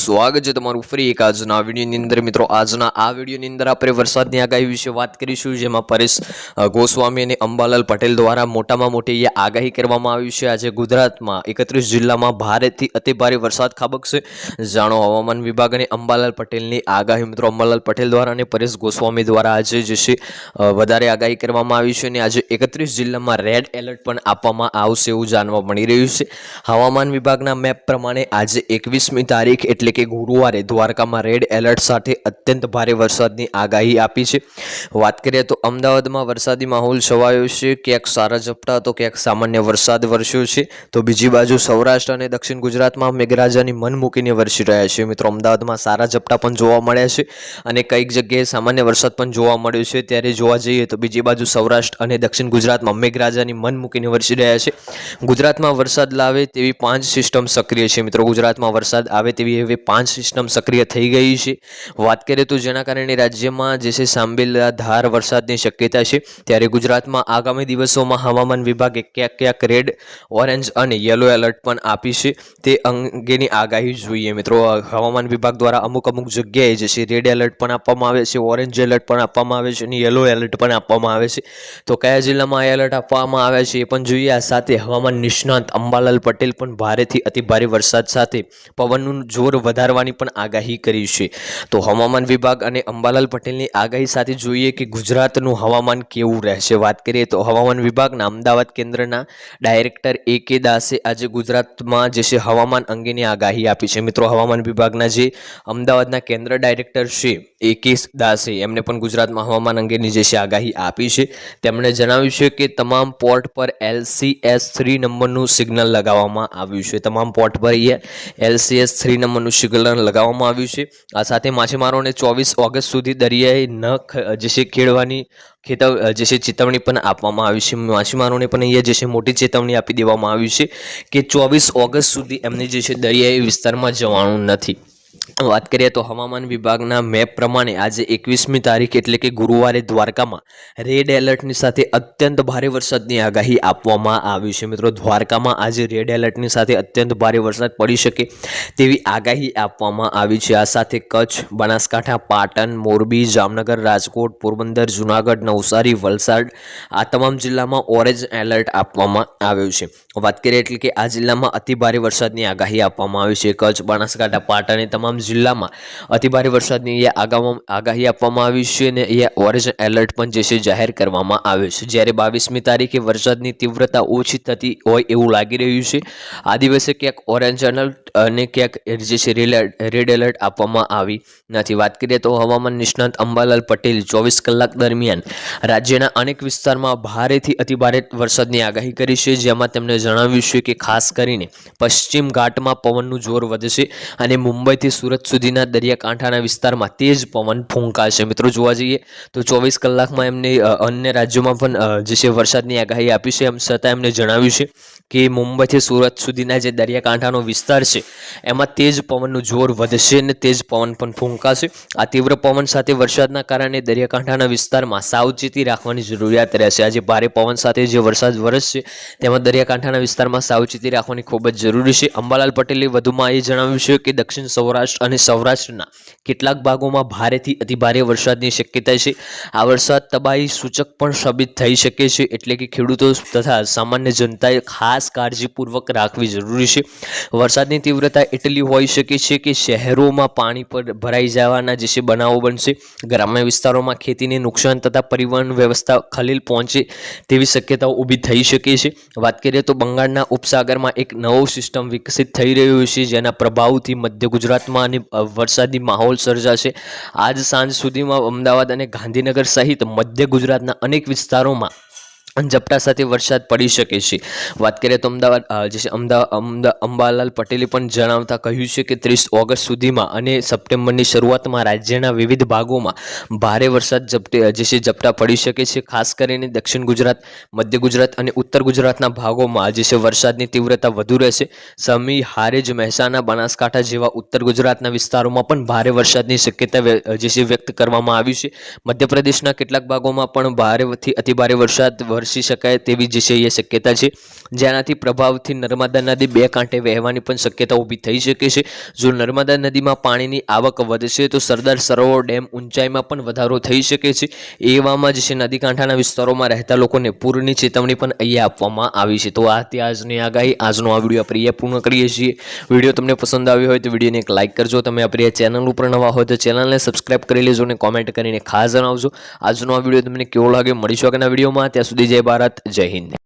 સ્વાગત છે તમારું ફરી એક આજના વિડીયોની અંદર મિત્રો। આજના આ વિડીયોની અંદર આપણે વરસાદની આગાહી વિશે વાત કરીશું, જેમાં પરેશ ગોસ્વામી અને અંબાલાલ પટેલ દ્વારા મોટામાં મોટી આગાહી કરવામાં આવી છે। આજે ગુજરાતમાં 31 જિલ્લામાં ભારેથી અતિભારે વરસાદ ખાબકશે। જાણો હવામાન વિભાગ અને અંબાલાલ પટેલની આગાહી। મિત્રો અંબાલાલ પટેલ દ્વારા અને પરેશ ગોસ્વામી દ્વારા આજે જે છે વધારે આગાહી કરવામાં આવી છે અને આજે 31 જિલ્લામાં રેડ એલર્ટ પણ આપવામાં આવશે એવું જાણવા મળી રહ્યું છે। હવામાન વિભાગના મેપ પ્રમાણે આજે 21મી તારીખ એટલે કે ગુરુવારે દ્વારકામાં રેડ એલર્ટ સાથે અત્યંત ભારે વરસાદની આગાહી આપી છે। વાત કરીએ તો અમદાવાદમાં વરસાદી માહોલ છવાયો છે, ક્યાંક સારા ઝપટા તો ક્યાંક સામાન્ય વરસાદ વરસ્યો છે, તો બીજી બાજુ સૌરાષ્ટ્ર અને દક્ષિણ ગુજરાતમાં મેઘરાજાની મન મૂકીને વરસી રહ્યા છે। મિત્રો અમદાવાદમાં સારા ઝપટા પણ જોવા મળ્યા છે અને કઈક જગ્યાએ સામાન્ય વરસાદ પણ જોવા મળ્યો છે। ત્યારે જોવા જઈએ તો બીજી બાજુ સૌરાષ્ટ્ર અને દક્ષિણ ગુજરાતમાં મેઘરાજાની મન મૂકીને વરસી રહ્યા છે। ગુજરાતમાં વરસાદ લાવે તેવી 5 સિસ્ટમ સક્રિય છે। મિત્રો ગુજરાતમાં વરસાદ આવે તેવી હવે 5 સિસ્ટમ સક્રિય થઈ ગઈ છે। વાત કરીએ તો જેના કારણે રાજ્યમાં જે છે સાંબેલાધાર વરસાદની શક્યતા છે। ત્યારે ગુજરાતમાં આગામી દિવસોમાં હવામાન વિભાગે ક્યાંક રેડ, ઓરેન્જ અને યલો એલર્ટ પણ આપી છે, તે અંગેની આગાહી જોઈએ। મિત્રો હવામાન વિભાગ દ્વારા અમુક જગ્યાએ જે છે રેડ એલર્ટ પણ આપવામાં આવે છે, ઓરેન્જ એલર્ટ પણ આપવામાં આવે છે અને યલો એલર્ટ પણ આપવામાં આવે છે। તો કયા જિલ્લામાં એલર્ટ આપવામાં આવે છે એ પણ જોઈએ। આ સાથે હવામાન નિષ્ણાંત અંબાલાલ પટેલ પણ ભારેથી અતિભારે વરસાદ સાથે પવનનું જોર વધારવાની પણ આગાહી કરી છે। તો હવામાન વિભાગ અને અંબાલાલ પટેલની આગાહી સાથે જોઈએ કે ગુજરાતનું હવામાન કેવું રહેશે। વાત કરીએ તો હવામાન વિભાગના અમદાવાદ કેન્દ્રના ડાયરેક્ટર A.K. દાસે આજે ગુજરાતમાં જે છે હવામાન અંગેની આગાહી આપી છે। મિત્રો હવામાન વિભાગના જે અમદાવાદના કેન્દ્ર ડાયરેક્ટર છે A.K. દાસે એમને પણ ગુજરાતમાં હવામાન અંગેની જે છે આગાહી આપી છે। તેમણે જણાવ્યું છે કે તમામ પોર્ટ પર LCS 3 નંબરનું સિગ્નલ લગાવવામાં આવ્યું છે। તમામ પોર્ટ પર LCS 3 નંબરનું સિગ્નલ લગાવવામાં આવ્યું છે। આ સાથે માછીમારોને 24 ઓગસ્ટ સુધી દરિયાએ ન જે છે ખેડવાની જે છે ચેતવણી પણ આપવામાં આવી છે। માછીમારોને પણ અહીંયા જે છે મોટી ચેતવણી આપી દેવામાં આવી છે કે 24 ઓગસ્ટ સુધી એમને જે છે દરિયાઈ વિસ્તારમાં જવાનું નથી। વાત કરીએ તો હવામાન વિભાગના મેપ પ્રમાણે આજે 21મી તારીખ એટલે કે ગુરુવારે દ્વારકામાં રેડ એલર્ટની સાથે અત્યંત ભારે વરસાદની આગાહી આપવામાં આવી છે। મિત્રો દ્વારકામાં આજે રેડ એલર્ટની સાથે અત્યંત ભારે વરસાદ પડી શકે તેવી આગાહી આપવામાં આવી છે। આ સાથે કચ્છ, બનાસકાંઠા, પાટણ, મોરબી, જામનગર, રાજકોટ, પોરબંદર, જુનાગઢ, નવસારી, વલસાડ આ તમામ જિલ્લામાં ઓરેન્જ એલર્ટ આપવામાં આવ્યું છે। વાત કરીએ એટલે કે આ જિલ્લામાં અતિભારે વરસાદની આગાહી આપવામાં આવી છે। કચ્છ, બનાસકાંઠા, પાટણ એ તમામ જિલ્લામાં અતિભારે વરસાદની આગાહી આપવામાં આવી છે અને અહીંયા ઓરેન્જ એલર્ટ પણ જે છે જાહેર કરવામાં આવ્યો છે। જ્યારે 22મી તારીખે વરસાદની તીવ્રતા ઓછી થતી હોય એવું લાગી રહ્યું છે। આ દિવસે ક્યાંક ઓરેન્જ એલર્ટ અને ક્યાંક જે છે રેડ એલર્ટ આપવામાં આવી નથી। વાત કરીએ તો હવામાન નિષ્ણાંત અંબાલાલ પટેલ 24 કલાક દરમિયાન રાજ્યના અનેક વિસ્તારમાં ભારેથી અતિભારે વરસાદની આગાહી કરી છે, જેમાં તેમણે જણાવ્યું છે કે ખાસ કરીને પશ્ચિમ ઘાટમાં પવનનું જોર વધશે અને મુંબઈથી સુરત સુધીના દરિયાકાંઠાના વિસ્તારમાં તેજ પવન ફૂંકાશે। મિત્રો જોવા જઈએ તો 24 કલાકમાં એમને અન્ય રાજ્યોમાં પણ જે છે વરસાદની આગાહી આપી છે, એમ છતાં એમને જણાવ્યું છે કે મુંબઈથી સુરત સુધીના જે દરિયાકાંઠાનો વિસ્તાર છે એમાં તેજ પવનનું જોર વધશે અને તેજ પવન પણ ફૂંકાશે। આ તીવ્ર પવન સાથે વરસાદના કારણે દરિયાકાંઠાના વિસ્તારમાં સાવચેતી રાખવાની જરૂરિયાત રહેશે। આજે ભારે પવન સાથે જે વરસાદ વરસશે તેમાં દરિયાકાંઠાના વિસ્તારમાં સાવચેતી રાખવાની ખૂબ જ જરૂરી છે। અંબાલાલ પટેલે વધુમાં એ જણાવ્યું છે કે દક્ષિણ સૌરાષ્ટ્ર અને સૌરાષ્ટ્રના કેટલાક ભાગોમાં ભારેથી અતિભારે વરસાદની શક્યતા છે। આ વરસાદ તબાહી સૂચક પણ સાબિત થઈ શકે છે, એટલે કે ખેડૂતો તથા સામાન્ય જનતાએ ખાસ કાળજીપૂર્વક રાખવી જરૂરી છે। વરસાદની તીવ્રતા એટલી હોઈ શકે છે કે શહેરોમાં પાણી પર ભરાઈ જવાના જે છે બનાવો બનશે। ગ્રામ્ય વિસ્તારોમાં ખેતીને નુકસાન તથા પરિવહન વ્યવસ્થા ખલેલ પહોંચે તેવી શક્યતાઓ ઊભી થઈ શકે છે। વાત કરીએ તો બંગાળના ઉપસાગરમાં એક નવો સિસ્ટમ વિકસિત થઈ રહ્યો છે, જેના પ્રભાવથી મધ્ય ગુજરાતમાં અને વરસાદી માહોલ સર્જાશે। આજ સાંજ સુધીમાં અમદાવાદ અને ગાંધીનગર સહિત મધ્ય ગુજરાતના અનેક વિસ્તારોમાં ઝપટા સાથે વરસાદ પડી શકે છે। વાત કરીએ તો અંબાલાલ પટેલે પણ જણાવતા કહ્યું છે કે 30 ઓગસ્ટ સુધીમાં અને સપ્ટેમ્બરની શરૂઆતમાં રાજ્યના વિવિધ ભાગોમાં ભારે વરસાદ ઝપટા પડી શકે છે। ખાસ કરીને દક્ષિણ ગુજરાત, મધ્ય ગુજરાત અને ઉત્તર ગુજરાતના ભાગોમાં જે છે વરસાદની તીવ્રતા વધુ રહેશે। સમી, હારેજ, મહેસાણા, બનાસકાંઠા જેવા ઉત્તર ગુજરાતના વિસ્તારોમાં પણ ભારે વરસાદની શક્યતા જે છે વ્યક્ત કરવામાં આવી છે। મધ્યપ્રદેશના કેટલાક ભાગોમાં પણ ભારેથી અતિભારે વરસાદ વરસી શકાય તેવી જે છે એ શક્યતા છે, જેનાથી પ્રભાવથી નર્મદા નદી બે કાંઠે વહેવાની પણ શક્યતા ઊભી થઈ શકે છે. જો નર્મદા નદીમાં પાણીની આવક વધશે તો સરદાર સરોવર ડેમ ઊંચાઈમાં પણ વધારો થઈ શકે છે. એવામાં જે છે નદી કાંઠાના વિસ્તારોમાં રહેતા લોકોને પૂરની ચેતવણી પણ અહીંયા આપવામાં આવી છે. તો આ આજની આગાહી, આજનો આ વિડીયો આપણે પૂર્ણ કરીએ છીએ. વિડીયો તમને પસંદ આવ્યો હોય તો વિડીયોને એક લાઇક કરજો. તમે આપણી આ ચેનલ ઉપર નવા હોય તો ચેનલને સબસ્ક્રાઇબ કરી લેજો અને કોમેન્ટ કરીને ખાસ જણાવજો આજનો આ વિડીયો તમને કેવો લાગે. મળીશું આગળના વિડીયોમાં. ત્યાં સુધી જય ભારત, જય હિન્દ.